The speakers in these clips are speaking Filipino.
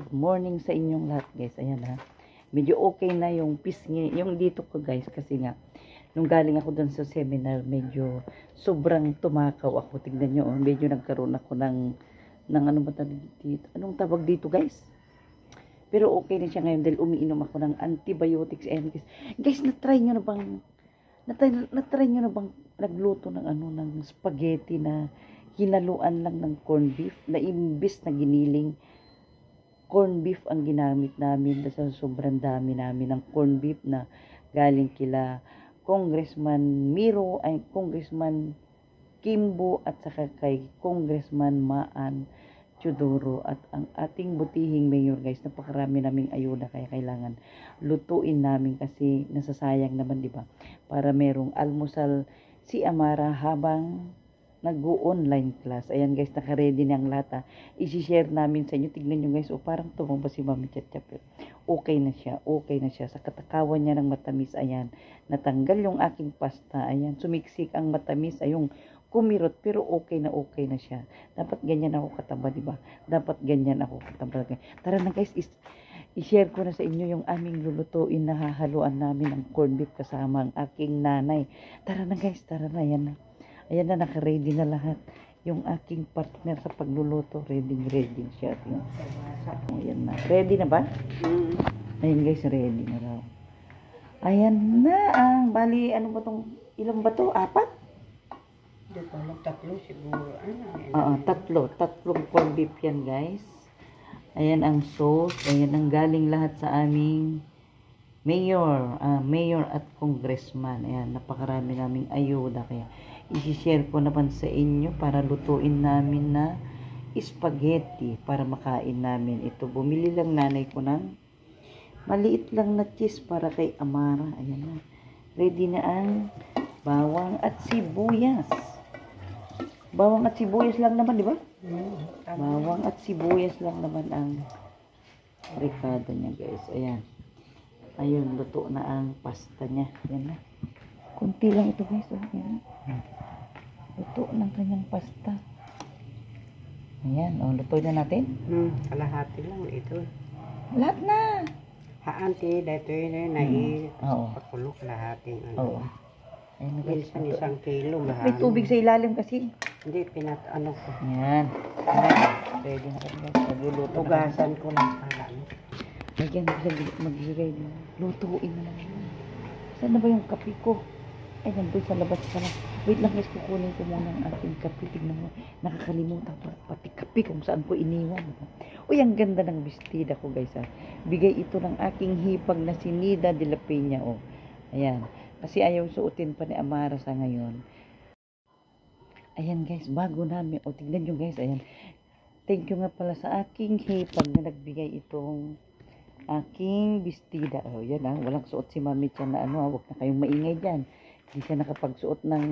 Good morning sa inyong lahat guys. Ayan ha. Medyo okay na yung pisngi. Yung dito ko guys. Kasi nga, nung galing ako dun sa seminar, medyo sobrang tumakaw ako. Tignan nyo. Oh, medyo nagkaroon ako ng ano ba dito? Anong tawag dito guys? Pero okay na siya ngayon dahil umiinom ako ng antibiotics. And guys, na-try nyo na bang nagluto ng ng spaghetti na hinaluan lang ng corned beef na imbis na giniling? Corned beef ang ginamit namin sa sobrang dami namin ng corned beef na galing kila Congressman Miro, ay Congressman Kimbo at saka kay Congressman Maan Teodoro at ang ating butihing mayor guys. Napakarami naming ayuda kaya kailangan lutuin namin kasi nasasayang naman, di ba? Para merong almusal si Amara habang nag-online class. Ayan guys, naka-ready na ang lahat ha. I-share namin sa inyo. Tignan nyo guys, parang tumumba si Mami Chatchap. Okay na siya, okay na siya. Sa katakawan niya ng matamis, ayan, natanggal yung aking pasta. Ayan, sumiksik ang matamis, ayong kumirot, pero okay na siya. Dapat ganyan ako kataba, di ba? Dapat ganyan ako kataba. Tara na guys, i-share ko na sa inyo yung aming lulutuin na hahaluan namin ng corned beef kasama ang aking nanay. Tara na guys, tara na, yan na. Ayan na, naka-ready na lahat. Yung aking partner sa pagluluto, ready siya. Ayan na. Ready na ba? Ayan guys, ready na raw. Ayan na ang, bali, ano ba tong, ilang ba to? 4? Tatlo siguro. Tatlong corned beef yan guys. Ayan ang sauce. Ayan ang galing lahat sa aming mayor at congressman. Ayan, napakarami naming ayuda. Kaya i-share ko naman sa inyo para lutuin namin na spaghetti para makain namin. Ito, bumili lang nanay ko ng maliit lang na cheese para kay Amara. Ayan na. Ready na ang bawang at sibuyas. Bawang at sibuyas lang naman, di ba? Bawang at sibuyas lang naman ang ricado niya guys. Ayan. Ayun, luto na ang pasta niya. Ayan na. Kunti lang ito guys. Ayan. Luto ng kanyang pasta. Ayan. O, luto na natin. Kalahati lang ito. Lahat na. Haanti, dito yun pakulo kalahati. Oo. Ayan guys. Minsan 1 kilo. May tubig sa ilalim kasi. Hindi, ko. Ayan. Ayan. Ready na kami guys. Magluluto. Tugasan ko lang para. Ayan, mag-ready. Lutuin na lang. Saan na ba yung kape ko? Ay, nandun sa labas pala. Wait lang guys, kukunin ko muna ang ating kape. Tignan mo, nakakalimutan ko pati kape kung saan ko iniwan. Uy, ang ganda ng bestida ko guys ha. Bigay ito ng aking hipag na si Nida de la Peña. Oh. Ayan. Kasi ayaw suotin pa ni Amara sa ngayon. Ayan guys, bago namin. O, tignan nyo guys, ayan. Thank you nga pala sa aking hipag na nagbigay itong aking bestida. Oh, yan ha. Walang suot si Mami Chan na huwag na kayong maingay dyan. Hindi siya nakapagsuot ng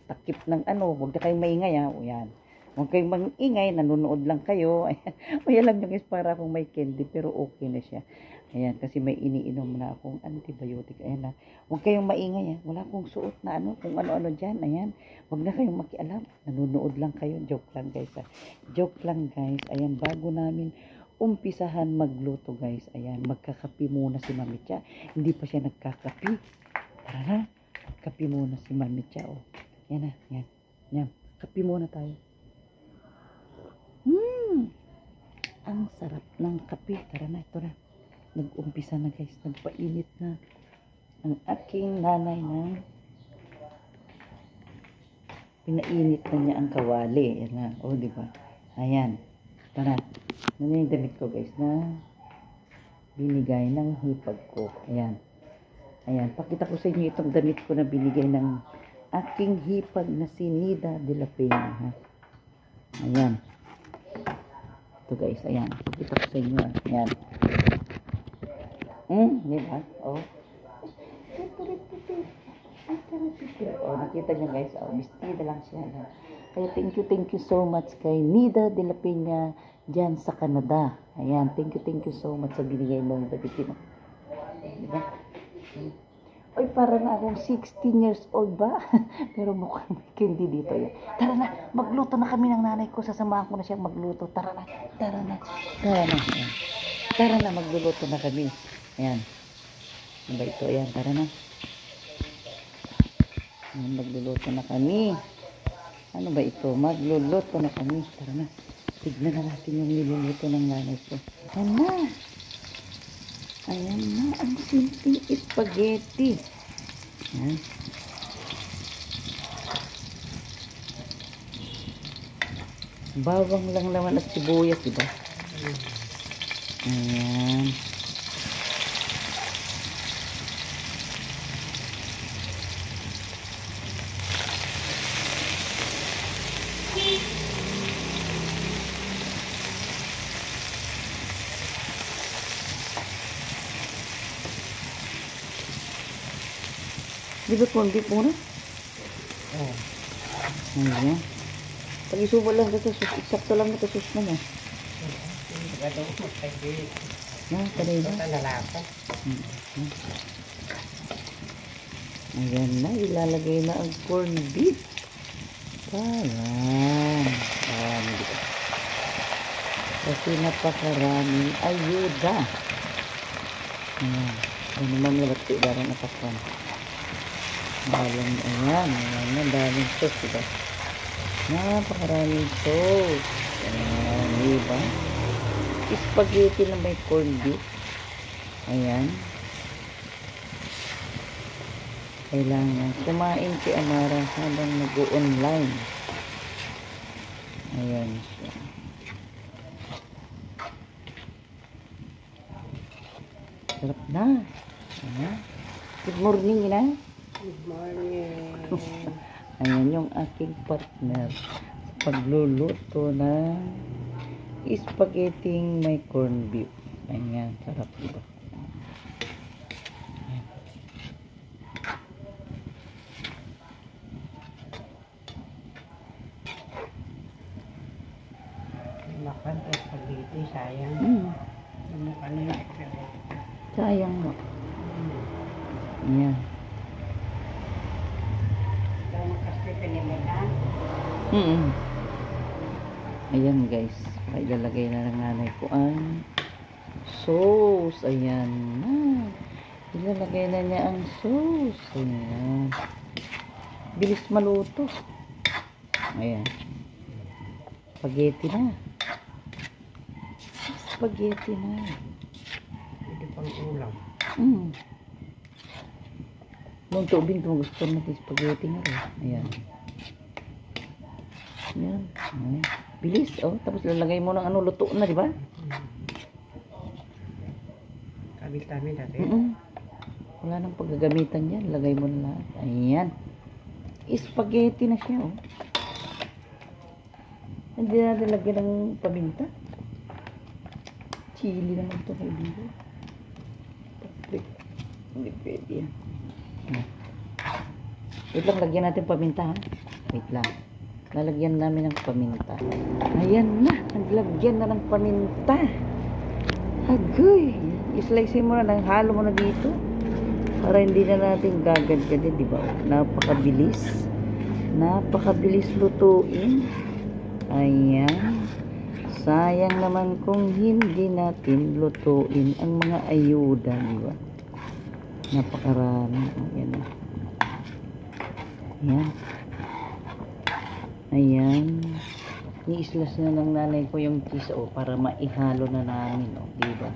takip ng huwag na kayong maingay ha. O yan. Huwag kayong maingay, nanonood lang kayo. Ayan. O yan lang yung guys, para akong may candy, pero okay na siya. Ayan, kasi may iniinom na akong antibiotic. Ayan ha. Huwag kayong maingay ha. Wala akong suot na kung ano-ano dyan. Ayan. Huwag na kayong makialam. Nanonood lang kayo. Joke lang guys ha. Joke lang guys. Ayan, bago namin umpisahan magluto guys. Ayan, magkakapi muna si Mami Cha. Hindi pa siya nagkakapi. Tara na. Kapi muna si Mami Cha. Oh. Yan na. Yan. Yan. Kapi muna tayo. Ang sarap ng kapi. Tara na. Ito na. Nag-umpisa na guys. Nagpainit na ang aking nanay na pinainit na niya ang kawali. Yan na. Oh, diba? Ayan. Tara. Ano yung damit ko guys na binigay ng hipag ko. Ayan. Ayan. Pakita ko sa inyo itong damit ko na binigay ng aking hipag na si Nida de la Peña. Ha? Ayan. Ito guys. Ayan. Pakita ko sa inyo. Ayan. Diba? Oh. Oh, nakita niyo guys. Oh, bestida lang siya. Kaya thank you so much kay Nida de la Peña dyan sa Canada. Ayan, thank you so much sa binigay mo yung damit. Diba? Oy, para na akong 16 years old ba? Pero mukhang may candy dito yan. Tara na, magluto na kami ng nanay ko. Sasamahan ko na siyang magluto. Tara na. Ayan. Tara na, magluluto na kami. Ayan. Ano ba ito? Ayan, tara na. Ayan, magluluto na kami. Ano ba ito? Magluluto na kami. Tara na. Tignan na natin yung niluluto ng nanay ko. Ayan na. Ayan na. Ang simpleng spaghetti. Ayan. Bawang lang naman at sibuyas, diba? Ayan. Di ba corned beef muna? Oh. Ayan. Pag isubo lang ito, eksakto lang ito sus na. Gado mo pwede. Na, kanina. Ito lalapad. Ayan na, ilalagay na ang corned beef. Ayan. Ayan, dito. Kasi napakaraming ayuda. Ayan. Ano naman yung ba't darang natakpan. Ayan, ayan, daming sauce, diba? Napakaraming sauce. Ayan, diba? Spaghetti na may corned beef. Ayan. Kailangan kumain si Amara habang nag-online. Ayan siya. Sarap na. Ayan. Good morning, ina. Good morning. Ayan yung aking partner sa pagluluto ng spaghetti may corned beef. Ayan, sarap diba? Makan ka spaghetti, sayang. Ano kanina? Sayang mo. Ayan. Kaya kasi pinimitan. Ayan guys, ilalagay na ng nanay ko ang sauce. Ayan na. Ilalagay na niya ang sauce. Ayan. Bilis maluto. Ayan. Spaghetti na. Spaghetti na. Pwede pang ulam. Nung tubig kung gusto natin spaghetti na rin. Ayan. Ayan. Ayan. Bilis, oh. Tapos lalagay mo ng ano, luto na, di ba? Tabi-tabi dati. Wala nang paggagamitan yan. Lagay mo na lahat. Ayan. Spaghetti na siya, oh. Hindi natin lagyan ng paminta. Chili naman ito, kaibigan. Hindi pwede yan. Wait lang, lagyan natin paminta, ha? Wait lang. Lalagyan namin ng paminta. Ayan na. Naglagyan na ng paminta. Agoy. I-slice mo na. Halo mo na dito. Para hindi na natin gagad-gad, di ba? Napakabilis. Napakabilis lutuin. Ayan. Sayang naman kung hindi natin lutuin ang mga ayuda, di ba? Napakarami. Ayan na. Ayan. Ayan. Ni-slice na ng nanay ko yung cheese, oh, para maihalo na namin, oh, di ba?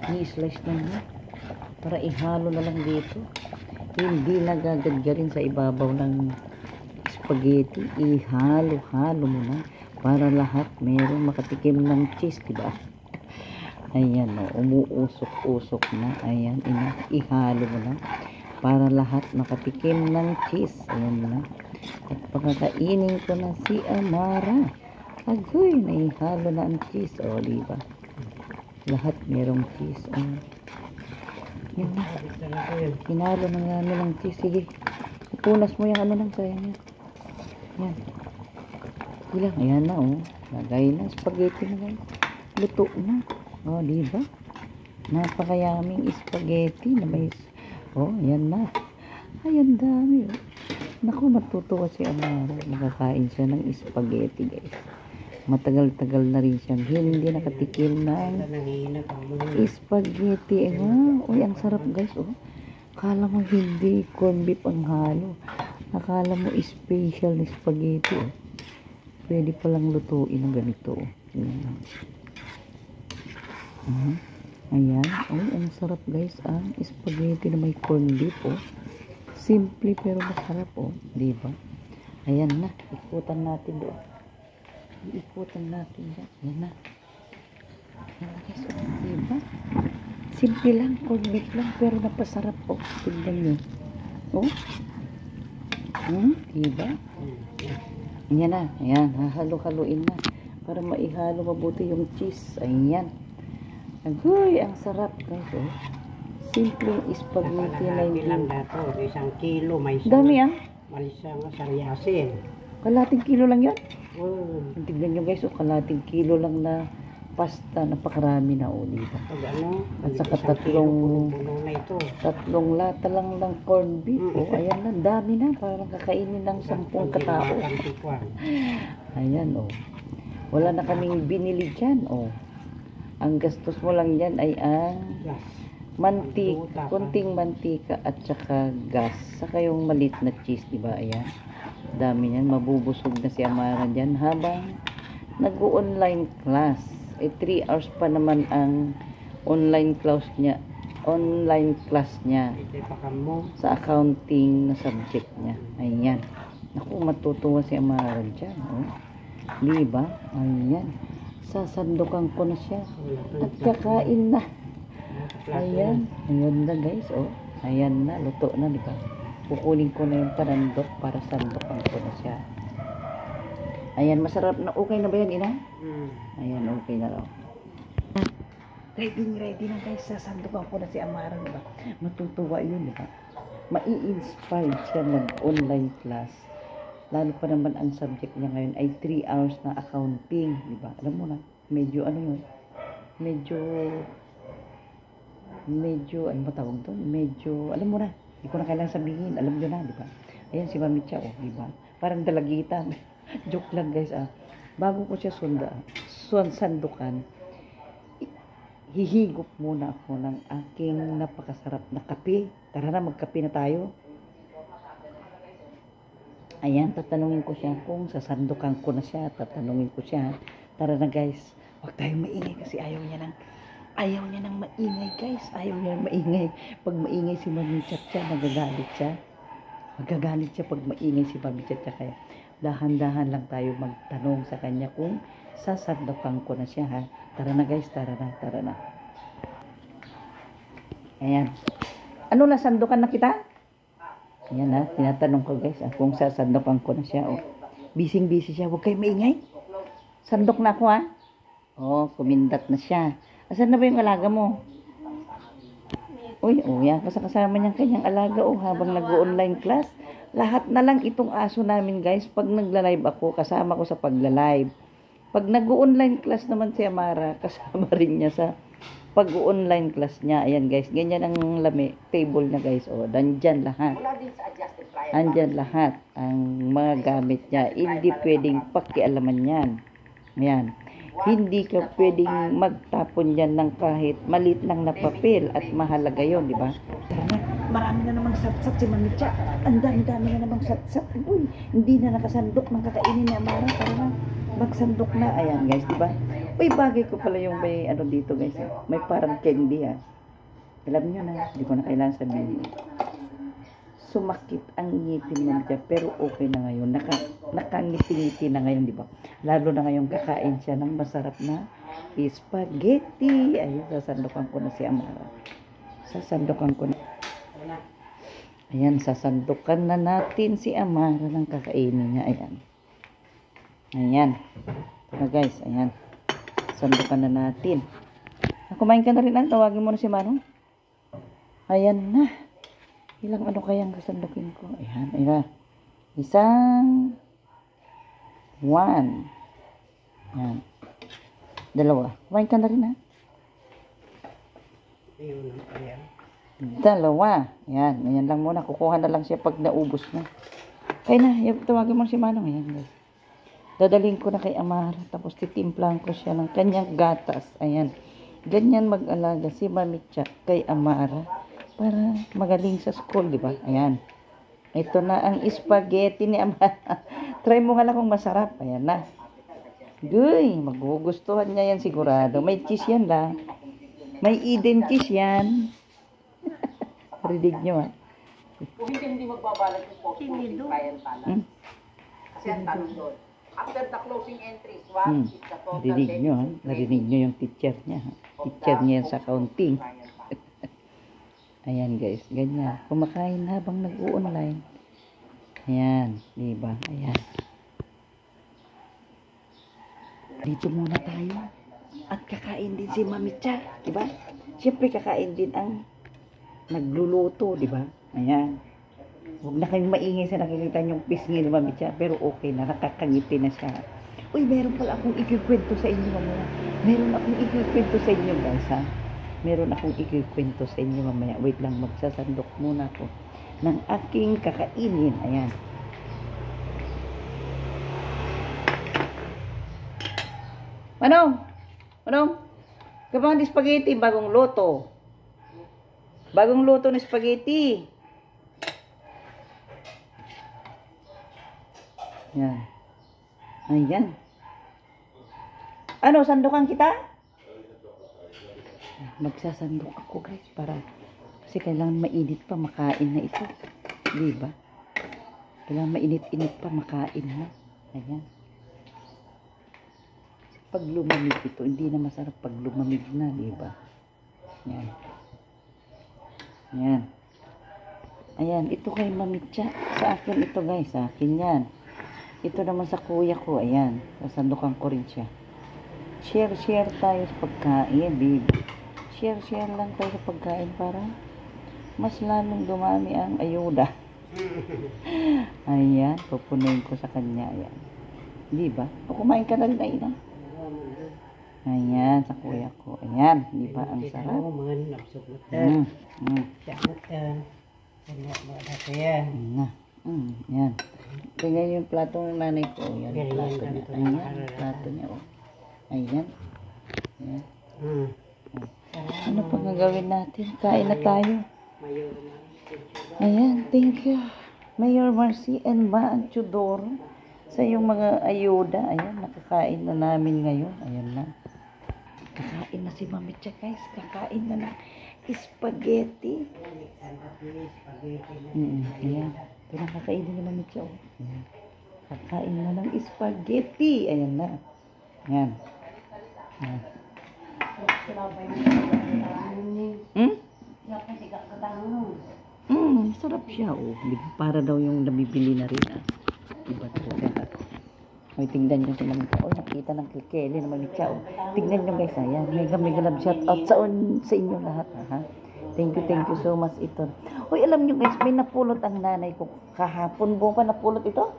Ni-slice na niya. Para ihalo na lang dito. Hindi nagagadgarin sa ibabaw ng spaghetti. Ihalo-halo mo na. Para lahat meron makatikim ng cheese, diba? Ayan, oh, umuusok-usok na. Ayan, ihalo mo na. Para lahat makatikim ng cheese. Ayan na. At pagkakainin ko na si Amara. Agoy, naihalo na ang cheese. O, diba? Lahat merong cheese. Ayan. Yan na. Hinalo na namin ang cheese. Sige. Ipunas mo yung ano lang, sayang yan. Ayan. Ilang. Ayan na, oh. Lagay na. Spaghetti na lang. Luto na. O, diba? Napakayaming spaghetti na may... Oh, ayan na. Ayan, dami, oh. Naku, matutuwa si Amara. Makakain siya ng spaghetti, guys. Matagal-tagal na rin siyang hindi nakatikim ng Nangihinap ang mga. spaghetti. Uy, ang sarap guys. Oh. Akala mo hindi corn beef ang halo. Akala mo special na spaghetti. Oh. Pwede palang lutuin ng ganito. Oh. Ayan. Ayan. Uy, ang sarap guys. Ang spaghetti na may corn beef. Oh. Simple pero masarap. Oh. Diba? Ayan na. Ikutan natin doon. Iikutan natin yan. Yan na. Yan na guys. Oh, diba? Simple lang. Corn beef lang. Pero napasarap. Oh. Tignan nyo. Oh. Diba? Yan na. Ayan. Hahalo-haluin na. Para maihalo mabuti yung cheese. Ayan. Agoy. Ang sarap guys. Oh. Simple spaghetti na Hindi lang hindi. dato. 1 kilo. May Dami ah. May isang saryasin. Kalating kilo lang yun. Oh. Tignan nyo guys. Oh. Kalating kilo lang na pasta. Napakarami na. Oh. Diba? Pag ano. At saka isang kilo, tatlong- puno na ito. Tatlong lata lang ng corned beef. Oh, ayan na, dami na. Parang kakainin ng 10 katao. Ang tikwan. Ayan, oh. Wala na kaming binili dyan, oh. Ang gastos mo lang dyan ay ang Yes. kunting mantika at saka gas. Saka yung maliit na cheese, diba? Ayan. Dami niyan. Mabubusog na si Amara dyan habang nag-online class. 3 hours pa naman ang online class niya. Online class niya. Ito pa kamo. Sa accounting na subject niya. Ayan. Naku, matutuwa si Amara dyan. Oh. Diba? Ayan. Sasandukan ko na siya. At kakain na. Ayan. Ayan na guys. Oh. Ayan na. Luto na. Diba? Kukunin ko na yung panandok para sandukan ko na siya. Ayan. Masarap na. Okay na ba yan, Ina? Ayan. Okay na raw. Ready na guys. Sasandukan ko na si Amara. Diba? Matutuwa yun. Diba? Mai-inspired siya mag-online class. Lalo pa naman ang subject niya ngayon ay 3 hours na accounting. Diba? Alam mo na, medyo ano yun? Medyo, ano ba tawag doon? Medyo, alam mo na, hindi ko na kailangan sabihin. Alam nyo na, diba? Ayan si Mami Cha, oh, diba? Parang dalagitan. Joke lang guys, ah. Bago ko siya sandukan, hihigop muna ako ng aking napakasarap na kape. Tara na, magkape na tayo. Ayan, tatanungin ko siya kung sasandukan ko na siya. Tatanungin ko siya. Tara na guys. Huwag tayong maingay kasi ayaw niya ng maingay guys. Ayaw niya ng maingay. Pag maingay si Mami Chacha, magagalit siya. Magagalit siya pag maingay si Mami Chacha. Kaya dahan-dahan lang tayo magtanong sa kanya kung sasandukan ko na siya ha. Tara na guys, tara na. Ayan. Ano na, sandukan na kita? Ayan ha, tinatanong ko guys kung sasandukan ko na siya. Oh. Busy siya, huwag kayo maingay. Sandok na ako ha. Oh, kumindat na siya. Asan na ba yung alaga mo? Uy, yan, kasama niyang kanyang alaga habang nag-online class. Lahat na lang itong aso namin guys. Pag nagla-live ako, kasama ko sa pagla-live. Pag nag-online class naman si Amara, kasama rin niya sa pag-online class niya. Ayan guys, ganyan ang table na guys. Oh, nandyan lahat. Andyan lahat ang mga gamit niya. Hindi pwedeng pakialaman yan. Ayan. Hindi ka pwedeng magtapon yan ng kahit maliit lang na papel at mahalaga yon, di ba? Marami na namang satsat si Mami Cha. Ang dami-dami na namang satsat. Uy, hindi na nakasandok ng kakainin niya Amara. Para na magsandok na. Ayan guys, di ba? Uy, bagay ko pala yung may ano dito guys. May parang candy ha. Alam nyo na, hindi ko na kailangan sabihin. Sumakit ang ngipin mo dyan, pero okay na ngayon. Nakangiti-ngiti na ngayon, di ba? Lalo na ngayon kakain siya ng masarap na spaghetti. Ayun, sasandukan ko na si Amara. Sasandukan ko na. Ayan, sasandukan na natin si Amara ng kakainin niya. Ayan. Ayan. Ito guys, ayan. Sandukan na natin. Kumain ka na rin ang tawagin mo na si Manong. Ayan na. Ilang ano kayang kasandukin ko? Ayan, ayan. Isang. 1. Ayan. 2. Kumain ka na rin ha. Ayun, ayan. 2. Ayan, ayan lang muna. Kukuha na lang siya pag naubos na. Kaya na, tawagin mo si Manong. Ayan guys. Dadalhin ko na kay Amara. Tapos titimplahan ko siya ng kanyang gatas. Ayan. Ganyan mag-alaga si Mami Cha kay Amara. Para magaling sa school, di ba? Ayan. Ito na ang spaghetti ni Amara. Try mo nga lang kung masarap. Ayan na. Guy, magugustuhan niya yan sigurado. May cheese yan lang. May Eden cheese yan. Rinig nyo, ha? Kung hindi magbabalot yung post mo, Tinido. kaya pala. Hmm? Kasi ang tanong doon, after the closing entries, what Hmm. is the total Narinig nyo, ha? deficit Narinig nyo yung teacher niya, ha? Teacher niya yan sa accounting. Ayan, guys. Ganyan. Kumakain habang nag-u-online. Ayan. Diba? Ayan. Dito muna tayo. At kakain din si Mami Cha. Diba? Siyempre kakain din ang nagluluto. Diba? Ayan. Huwag na kayong maingay sa nakikita niyong pisngi ni Mami Cha. Pero okay na. Nakakangiti na siya. Uy, meron pala akong ikikwento sa inyo mamaya. Meron akong ikikwento sa inyo, guys, ha? Meron akong ikikwento sa inyo mamaya. Wait lang, magsasandok muna ako ng aking kakainin. Ayan. Manong! Manong! Kapag di spaghetti, bagong luto. Bagong luto na spaghetti. Yan. Ayan. Ano, sandukan kita? Magsasandok ako, guys, para kasi kailangan mainit pa makain na ito. Diba? Kailangan mainit-init pa makain na. Ayan. Pag lumamig ito, hindi na masarap pag lumamig na, diba? Ayan. Ayan. Ayan, ito kay Mami Cha. Sa akin ito, guys, sa akin yan. Ito naman sa kuya ko, ayan. Sasandukan ko rin siya. Share tayo sa pagkain, babe. Share lang tayo sa pagkain para mas lalong dumami ang ayuda. Ayan, pupunuin ko sa kanya, ayan. Diba? O kumain ka na rin, Aina. Ayan, sa kuya ko. Ayan, diba? Ang sarap. Mga nabsugutan. Mm. Sagutan. Kanya mga datayan. Na. Yan. Tingnan yung plato ng nanay ko. Yan, Ganyan plato niya. ganito. Ayan, plato niya. Oh. Ayan. Ayan. Hmm. Ano pa gagawin natin? Kain na tayo. Mayor na. Ayan, thank you. Mayor Marcy and Ma Chudor sa iyong mga ayuda. Ayan, nakakain na namin ngayon. Ayan na. Kakain na si Mami Cha, guys. Kakain na ng spaghetti. Ayan. Ito na kakainin ni Mami Cha. Oh. Ayan. Kakain na ng spaghetti. Ayan na. Ayan. Ayan. Sarap siya, oh. Diba? Para daw yung nabibili na rin, ah. Diba to? May tingnan nyo si Mami Cha. Oh, nakita ng kikeli na Mami Cha, oh. Tingnan nyo, guys, ayan. Mega love shout out sa inyo lahat, ha. Thank you so much ito. Hoy, alam nyo, guys, may napulot ang nanay ko kahapon. Buong pa napulot ito?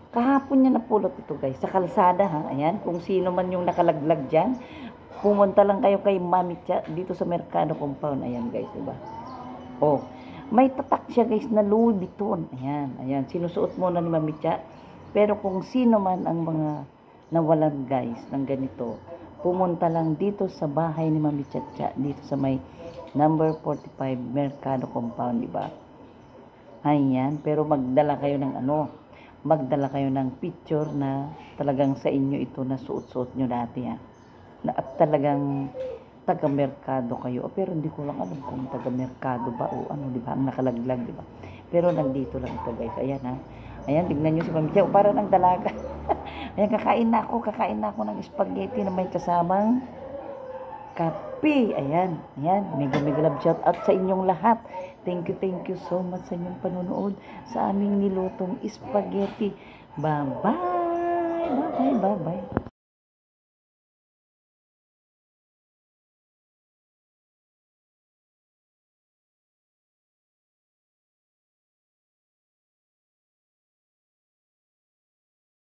Kahapon niya napulot ito, guys. Sa kalsada, ha. Ayan, kung sino man yung nakalaglag dyan, pumunta lang kayo kay Mami Cha dito sa Mercado Compound. Ayan, guys, diba? Oh, may tatak siya, guys, na Louis Vuitton. Ayan, ayan. Sinusuot muna ni Mami Cha. Pero kung sino man ang mga nawalan, guys, ng ganito, pumunta lang dito sa bahay ni Mami Cha Cha, dito sa may number 45 Mercado Compound, diba? Ayan, pero magdala kayo ng magdala kayo ng picture na talagang sa inyo ito na suot-suot nyo dati, ha. Na at talagang taga-merkado kayo. Pero hindi ko lang alam kung taga-merkado ba o ano, di ba? Ang nakalaglag, di ba? Pero nandito lang ito, guys. Ayan, ha. Ayan, tignan nyo si Mami Cha. Parang ng dalaga. Ayan, kakain na ako ng spaghetti na may kasamang kape. Ayan, ayan. Mega love shout out sa inyong lahat. Thank you so much sa inyong panonood sa aming nilutong spaghetti. Bye-bye. Bye-bye.